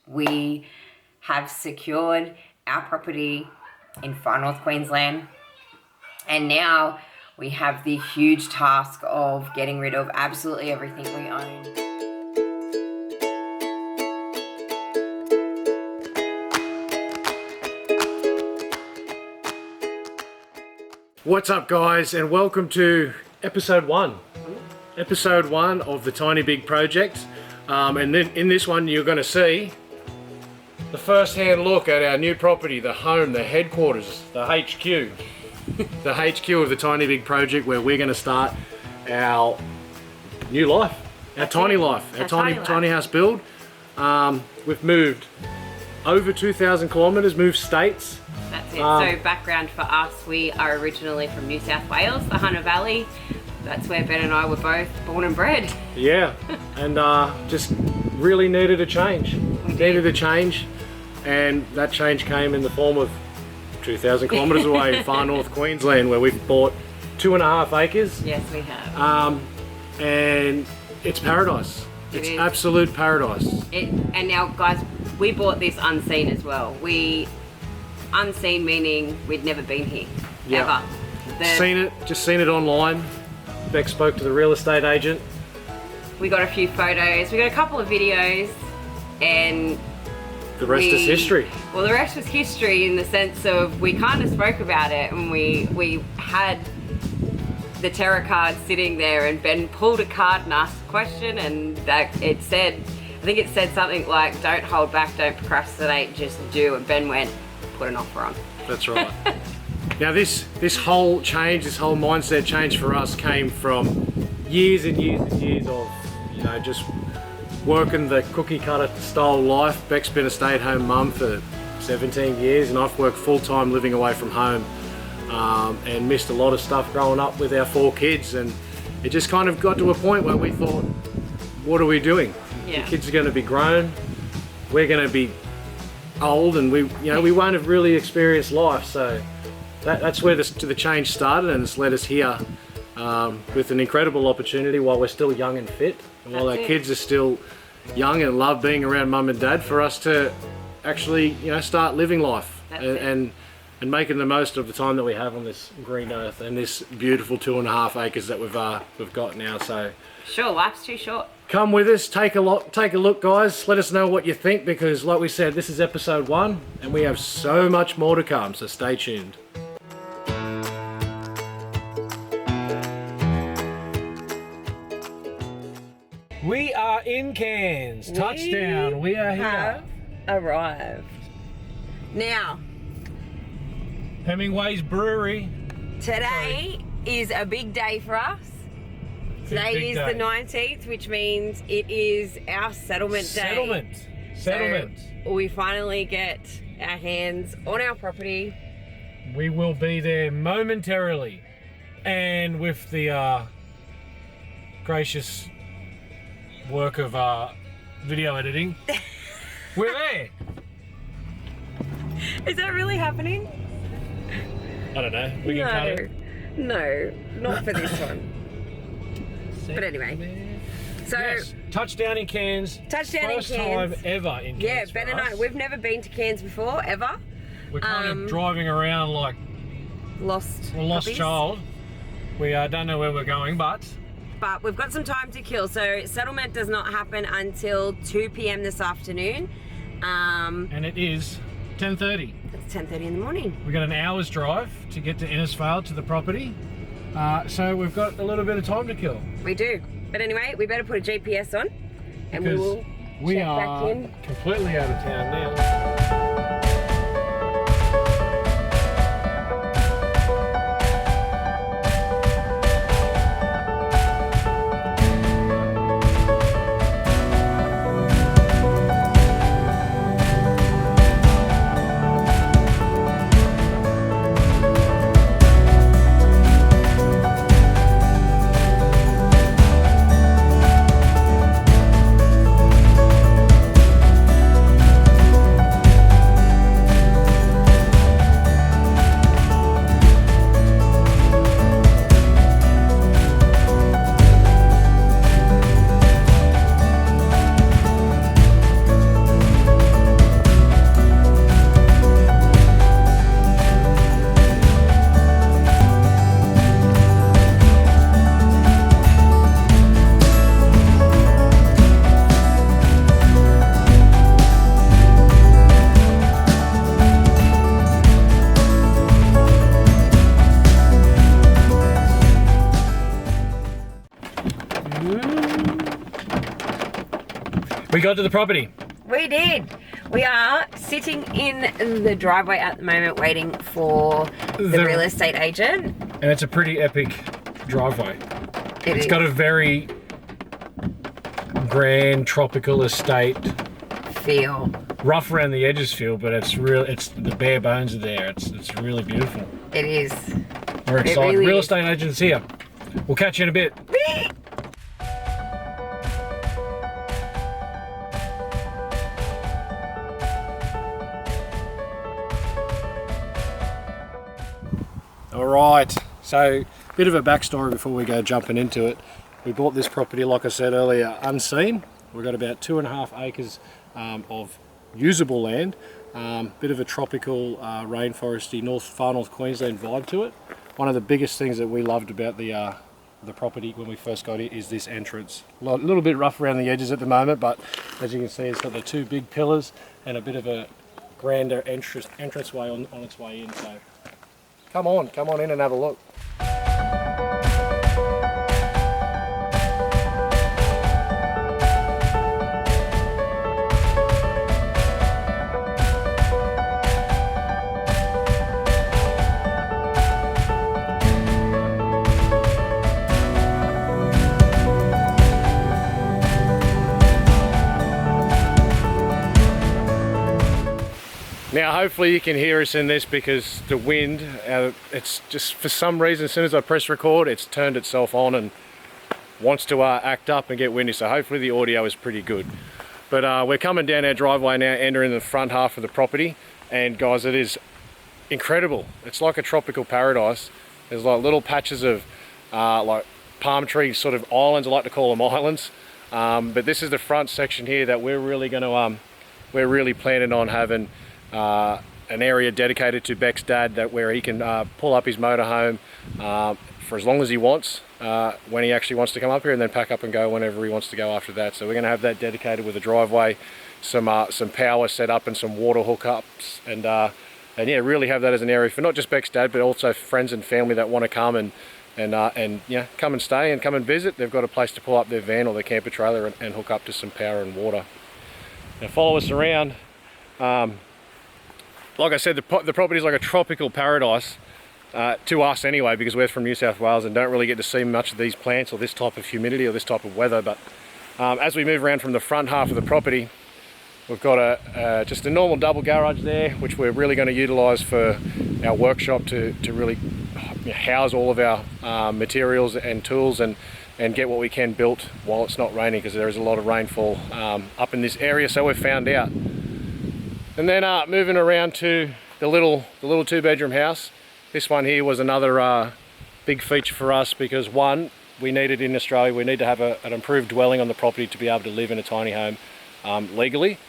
We have secured our property in Far North Queensland, and now we have the huge task of getting rid of absolutely everything we own. What's up, guys, and welcome to episode one of the Tiny Big Project. And then in this one you're going to see the first-hand look at our new property, the home, the headquarters, the HQ. The HQ of the Tiny Big Project, where we're going to start our new life, our tiny life, our tiny house build. We've moved over 2,000 kilometres, moved states. That's it. So background for us, we are originally from New South Wales, the Hunter Valley. That's where Ben and I were both born and bred. Yeah, and just really needed a change. And that change came in the form of 2,000 kilometres away in Far North Queensland, where we've bought 2.5 acres. Yes, we have. And it's paradise. It's absolute paradise. And now, guys, we bought this unseen as well. Unseen meaning we'd never been here, ever. Just seen it online. Bec spoke to the real estate agent. We got a few photos, we got a couple of videos, and the rest is history. Well, the rest was history in the sense of we kind of spoke about it, and we had the tarot card sitting there, and Ben pulled a card and asked a question, and I think it said something like, don't hold back, don't procrastinate, just do. And Ben went, put an offer on. That's right. Now this whole mindset change for us came from years and years and years of, just working the cookie cutter style life. Bec's been a stay-at-home mum for 17 years, and I've worked full-time living away from home, and missed a lot of stuff growing up with our 4 kids, and it just kind of got to a point where we thought, what are we doing? Yeah. The kids are going to be grown, we're going to be old, and we won't have really experienced life. So that's where the change started, and it's led us here with an incredible opportunity while we're still young and fit, and while our kids are still young and love being around mum and dad, for us to actually start living life and making the most of the time that we have on this green earth and this beautiful 2.5 acres that we've got now. So sure, life's too short. Come with us, take a look, guys. Let us know what you think, because like we said, this is episode 1 and we have so much more to come, so stay tuned. We are in Cairns, touchdown, we are here. Have arrived. Now, Hemingway's Brewery. Today is a big day for us. Today is the 19th, which means it is our settlement day. Settlement. So we finally get our hands on our property. We will be there momentarily, and with the gracious work of video editing, we're there. Is that really happening? I don't know. We can cut it. No, not for this one. But anyway, so yes, touchdown in Cairns. First time ever in Cairns. Yeah, Ben and I, we've never been to Cairns before, ever. We're kind of driving around like lost child. We don't know where we're going, but we've got some time to kill. So settlement does not happen until 2 p.m. this afternoon. And it is 10:30. It's 10:30 in the morning. We got an hour's drive to get to Innisfail, to the property. So we've got a little bit of time to kill. We do. But anyway, we better put a GPS on, and because we will check back in. Completely out of town now. got to the property? We did. We are sitting in the driveway at the moment waiting for the real estate agent. And it's a pretty epic driveway. It's is. got a very grand tropical estate Feel. Rough around the edges feel, but it's real. It's the bare bones are there. It's really beautiful. It is. We're excited. Really Real is. estate agents here. We'll catch you in a bit. All right. So, bit of a backstory before we go jumping into it. We bought this property, like I said earlier, unseen. We've got about 2.5 acres of usable land. Bit of a tropical rainforesty Far North Queensland vibe to it. One of the biggest things that we loved about the property when we first got it is this entrance. A little bit rough around the edges at the moment, but as you can see, it's got the two big pillars and a bit of a grander entranceway on its way in. So come on in and have a look. Now hopefully you can hear us in this because the wind, it's just for some reason as soon as I press record it's turned itself on and wants to act up and get windy, so hopefully the audio is pretty good. But we're coming down our driveway now, entering the front half of the property, and guys, it is incredible. It's like a tropical paradise. There's like little patches of like palm tree sort of islands, I like to call them islands, but this is the front section here that we're really going to we're really planning on having an area dedicated to Bec's dad, that where he can pull up his motorhome for as long as he wants, when he actually wants to come up here, and then pack up and go whenever he wants to go after that. So we're going to have that dedicated with a driveway, some power set up and some water hookups, and yeah, really have that as an area for not just Bec's dad but also friends and family that want to come and yeah, come and stay and come and visit. They've got a place to pull up their van or their camper trailer and hook up to some power and water. Now follow us around. Like I said, the property is like a tropical paradise to us anyway, because we're from New South Wales and don't really get to see much of these plants or this type of humidity or this type of weather. But as we move around from the front half of the property, we've got just a normal double garage there, which we're really going to utilise for our workshop to really house all of our materials and tools and get what we can built while it's not raining, because there is a lot of rainfall up in this area, so we've found out. And then moving around to the little 2-bedroom house. This one here was another big feature for us, because one, we needed in Australia, we need to have an improved dwelling on the property to be able to live in a tiny home legally.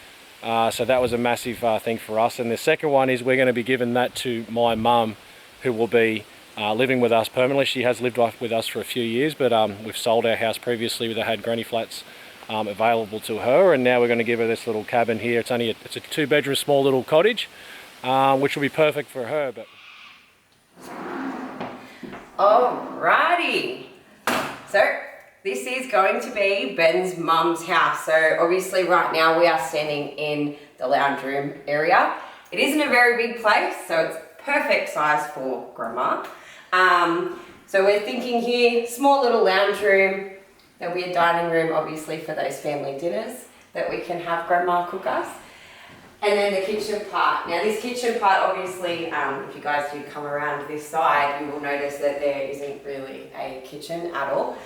So that was a massive thing for us. And the second one is we're going to be giving that to my mum, who will be living with us permanently. She has lived with us for a few years, but we've sold our house previously that had granny flats available to her, and now we're going to give her this little cabin here. It's a 2-bedroom small little cottage, which will be perfect for her. But alrighty, so this is going to be Ben's mum's house. So obviously right now we are standing in the lounge room area. It isn't a very big place, so it's perfect size for grandma. So we're thinking here, small little lounge room. There'll be a dining room, obviously, for those family dinners that we can have grandma cook us. And then the kitchen part. Now this kitchen part, obviously, if you guys do come around to this side, you will notice that there isn't really a kitchen at all.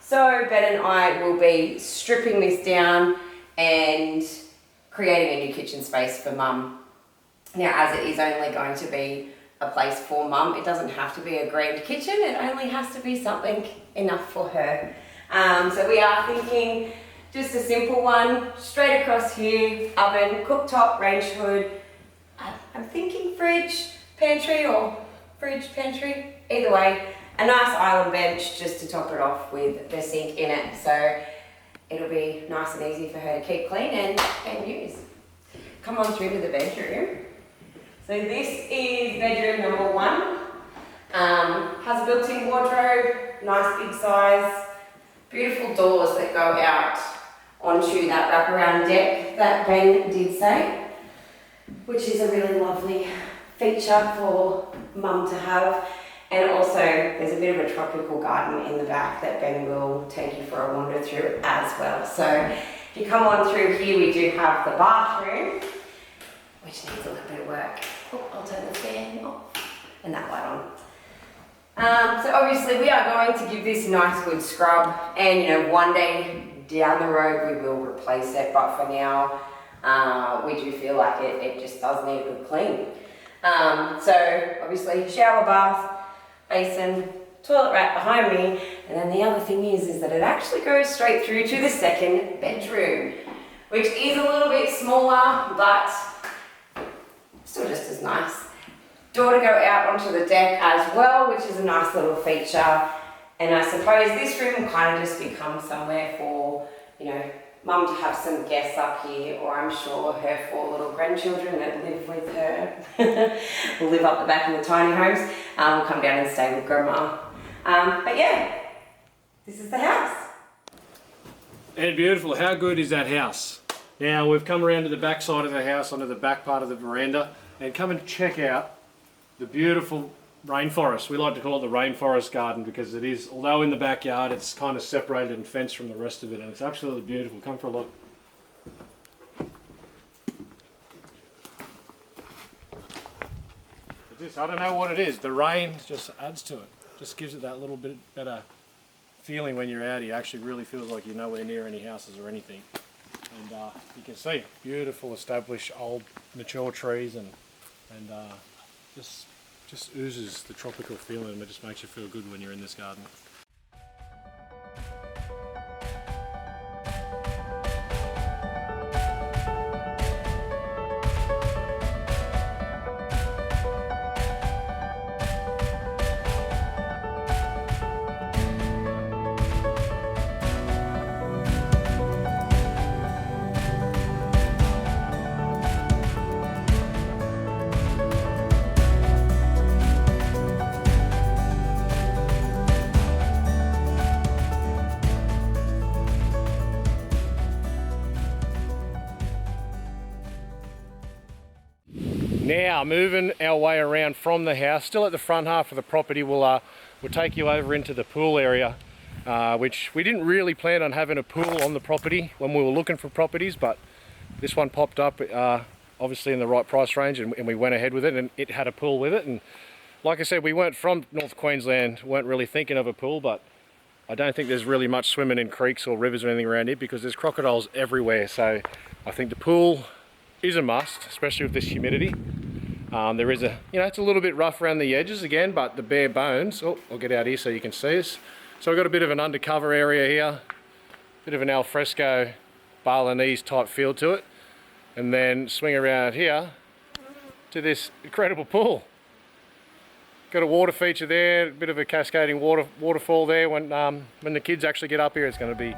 So Ben and I will be stripping this down and creating a new kitchen space for mum. Now, as it is only going to be a place for mum, it doesn't have to be a grand kitchen, it only has to be something enough for her. So we are thinking just a simple one, straight across here, oven, cooktop, range hood. I'm thinking fridge, pantry, or fridge, pantry, either way. A nice island bench just to top it off with the sink in it, so it'll be nice and easy for her to keep clean and use. Come on through to the bedroom. So this is bedroom number 1. Has a built-in wardrobe, nice big size, beautiful doors that go out onto that wraparound deck that Ben did say, which is a really lovely feature for mum to have. And also there's a bit of a tropical garden in the back that Ben will take you for a wander through as well. So if you come on through here, we do have the bathroom, which needs a little bit of work. Oh, I'll turn the fan off and that light on. So obviously we are going to give this a nice good scrub, and you know, one day down the road we will replace it, but for now we do feel like it just does need a good clean. So obviously shower, bath, basin, toilet right behind me, and then the other thing is that it actually goes straight through to the second bedroom, which is a little bit smaller but still just as nice. Door to go out onto the deck as well, which is a nice little feature. And I suppose this room will kind of just become somewhere for, you know, mum to have some guests up here, or I'm sure her 4 little grandchildren that live with her will live up the back in the tiny homes. Will come down and stay with grandma. But yeah, this is the house. And beautiful. How good is that house? Now we've come around to the back side of the house, onto the back part of the veranda, and come and check out the beautiful rainforest. We like to call it the Rainforest Garden because it is, although in the backyard, it's kind of separated and fenced from the rest of it, and it's absolutely beautiful. Come for a look. I don't know what it is. The rain just adds to it. Just gives it that little bit better feeling when you're out here. Actually really feels like you're nowhere near any houses or anything. And you can see beautiful established old mature trees, and just oozes the tropical feeling, and it just makes you feel good when you're in this garden. Now moving our way around from the house, still at the front half of the property, we'll take you over into the pool area, which we didn't really plan on having a pool on the property when we were looking for properties, but this one popped up obviously in the right price range, and we went ahead with it, and it had a pool with it. And like I said, we weren't from North Queensland, weren't really thinking of a pool, but I don't think there's really much swimming in creeks or rivers or anything around here because there's crocodiles everywhere. So I think the pool is a must, especially with this humidity. There is it's a little bit rough around the edges again, but the bare bones, I'll get out here so you can see us. So we've got a bit of an undercover area here, bit of an al fresco Balinese type feel to it, and then swing around here to this incredible pool. Got a water feature there, a bit of a cascading waterfall there. When the kids actually get up here, it's going to be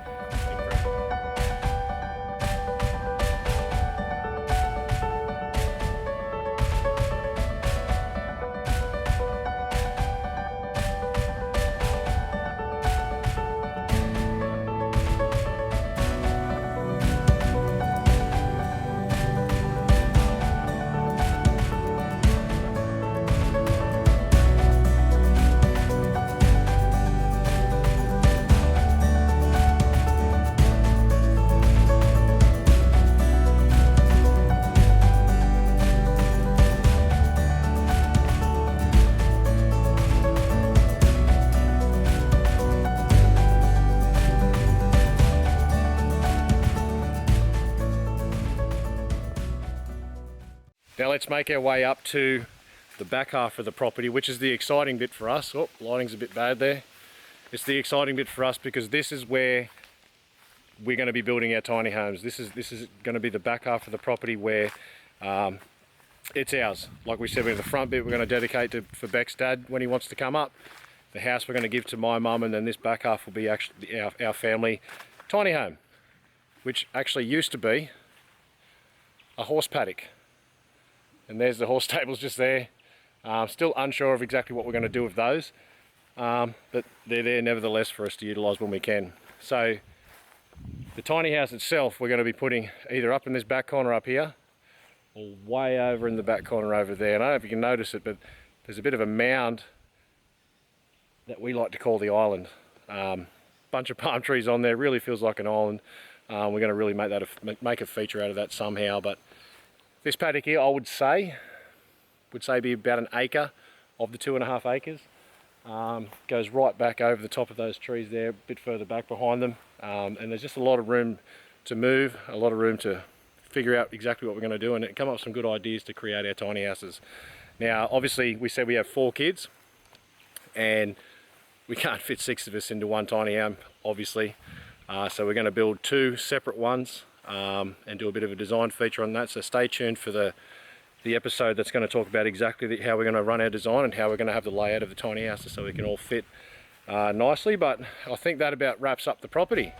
Now let's make our way up to the back half of the property, which is the exciting bit for us. Oh, lighting's a bit bad there. It's the exciting bit for us because this is where we're going to be building our tiny homes. This is going to be the back half of the property where it's ours. Like we said, we have the front bit we're going to dedicate for Bec's dad when he wants to come up. The house we're going to give to my mum, and then this back half will be actually our family tiny home, which actually used to be a horse paddock. And there's the horse stables just there. Still unsure of exactly what we're going to do with those, but they're there nevertheless for us to utilise when we can. So The tiny house itself, we're going to be putting either up in this back corner up here, or way over in the back corner over there. And I don't know if you can notice it, but there's a bit of a mound that we like to call the island. Bunch of palm trees on there, really feels like an island. We're going to really make a feature out of that somehow. But this paddock here, I would say be about an acre of the 2.5 acres. Goes right back over the top of those trees there, a bit further back behind them. And there's just a lot of room to move, a lot of room to figure out exactly what we're going to do and come up with some good ideas to create our tiny houses. Now, obviously, we said we have 4 kids, and we can't fit 6 of us into one tiny home, obviously. So we're going to build 2 separate ones and do a bit of a design feature on that. So stay tuned for the episode that's going to talk about exactly how we're going to run our design and how we're going to have the layout of the tiny houses so we can all fit nicely. But I think that about wraps up the property.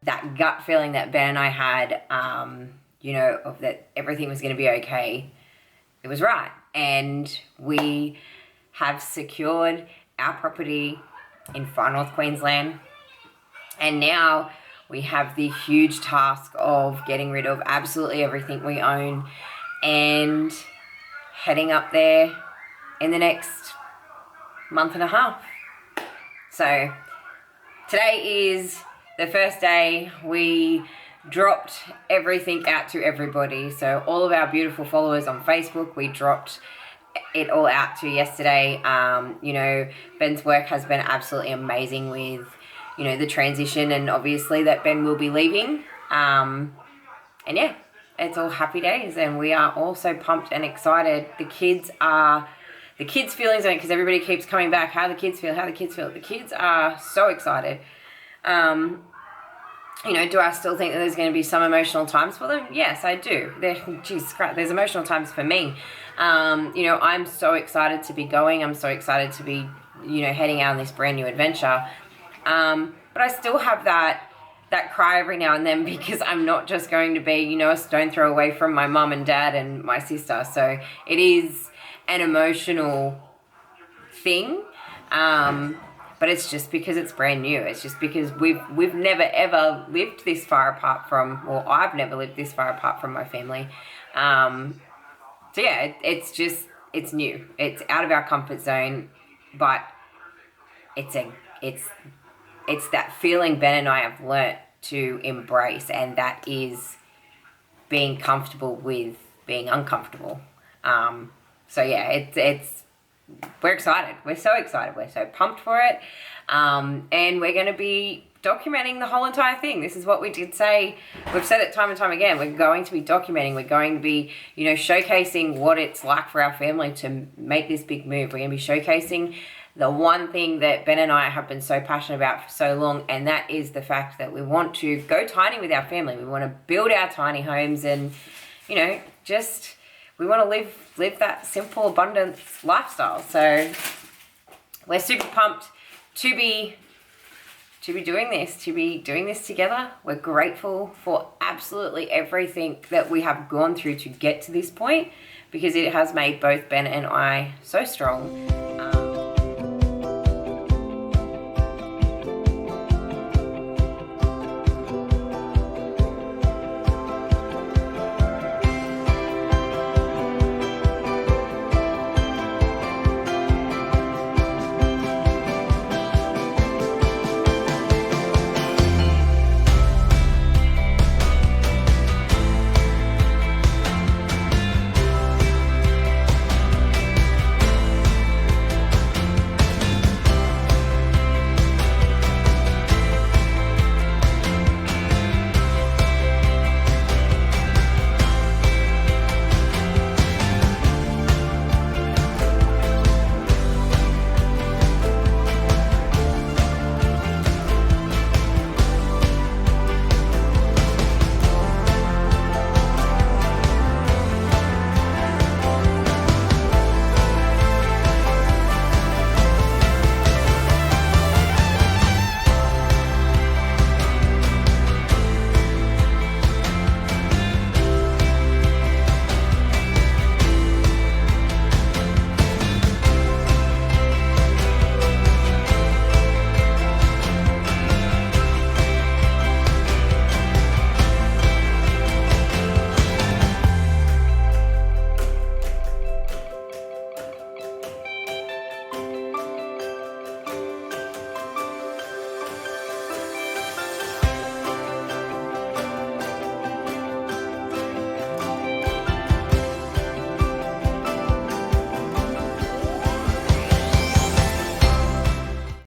That gut feeling that Ben and I had, of that everything was going to be okay, it was right. And we have secured our property in Far North Queensland. And now we have the huge task of getting rid of absolutely everything we own and heading up there in the next month and a half. So today is the first day we dropped everything out to everybody. So all of our beautiful followers on Facebook, we dropped it all out to yesterday. Ben's work has been absolutely amazing with, the transition, and obviously that Ben will be leaving. And yeah, it's all happy days, and we are all so pumped and excited. The kids feelings on it, because everybody keeps coming back, how the kids feel. The kids are so excited. Do I still think that there's going to be some emotional times for them? Yes, I do. There's emotional times for me. I'm so excited to be going. I'm so excited to be, heading out on this brand new adventure. But I still have that cry every now and then, because I'm not just going to be, a stone throw away from my mum and dad and my sister. So it is an emotional thing. But it's just because it's brand new. It's just because we've never ever lived this far apart from, or I've never lived this far apart from my family. So yeah, it's new. It's out of our comfort zone, but it's that feeling Ben and I have learnt to embrace, and that is being comfortable with being uncomfortable. So yeah, we're excited. We're so excited. We're so pumped for it. And we're going to be documenting the whole entire thing. This is what we did say. We've said it time and time again. We're going to be documenting. We're going to be, showcasing what it's like for our family to make this big move. We're going to be showcasing the one thing that Ben and I have been so passionate about for so long, and that is the fact that we want to go tiny with our family. We want to build our tiny homes and, we want to live that simple, abundant lifestyle. So we're super pumped to be doing this together. We're grateful for absolutely everything that we have gone through to get to this point, because it has made both Ben and I so strong.